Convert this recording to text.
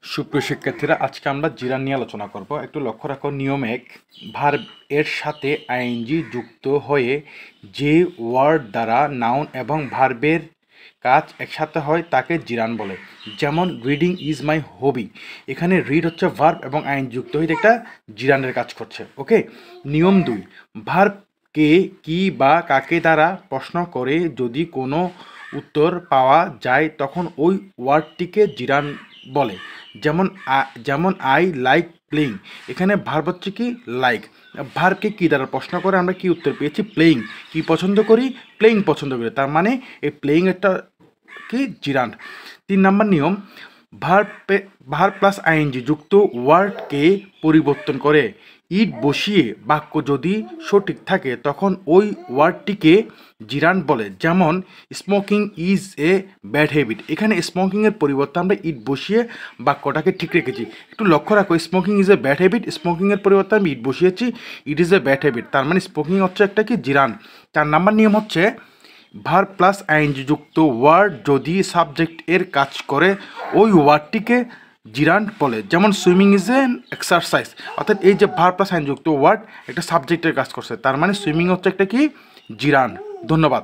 সুপ্রিয় শিক্ষার্থীরা, আজকে আমরা জিরান নিয়ে আলোচনা করব। একটু লক্ষ্য রাখো, নিয়ম এক, ভার্ব এর সাথে আইএনজি যুক্ত হয়ে যে ওয়ার্ড দ্বারা নাউন এবং ভার্বের কাজ একসাথে হয় তাকে জিরান বলে। যেমন রিডিং ইজ মাই হবি, এখানে রিড হচ্ছে ভার্ব এবং আইএনজি যুক্ত হয়ে একটা জিরানের কাজ করছে। ওকে। নিয়ম দুই, ভার্ব কে, কি বা কাকে দ্বারা প্রশ্ন করে যদি কোনো উত্তর পাওয়া যায় তখন ওই ওয়ার্ডটিকে জিরান বলে। যেমন আই লাইক প্লেইং, এখানে ভার্ব হচ্ছে কি লাইক, ভার্বকে কি দ্বারা প্রশ্ন করে আমরা কি উত্তর পেয়েছি প্লেইং। কি পছন্দ করি? প্লেইং পছন্দ করি, তার মানে এই প্লেইং একটা কি জিরান। 3 নম্বর নিয়ম, ভার্ব প্লাস আইএনজি যুক্ত ওয়ার্ডকে পরিবর্তন করে ইট বসিয়ে বাক্য যদি সঠিক থাকে তখন ওই ওয়ার্ডটিকে জিরান বলে। যেমন smoking is a bad habit, এখানে স্মোকিংয়ের পরিবর্তে আমরা ইট বসিয়ে বাক্যটাকে ঠিক রেখেছি। একটু লক্ষ্য রাখো, smoking is a bad habit, স্মোকিংয়ের পরিবর্তে আমি ইট বসিয়েছি, it is a bad habit, তার মানে স্মোকিং হচ্ছে একটা কি জিরান। 4 নম্বর নিয়ম হচ্ছে, ভার্ব প্লাস আইএনজি যুক্ত ওয়ার্ড যদি সাবজেক্ট এর কাজ করে ওই ওয়ার্ডটিকে জিরান্ড বলে। যেমন সুইমিং ইজ এন এক্সারসাইজ, অর্থাৎ এই যে ভার্ব প্লাস আইএনজি যুক্ত ওয়ার্ড একটা সাবজেক্টের কাজ করছে, তার মানে সুইমিং হচ্ছে একটা কি জিরান্ড। ধন্যবাদ।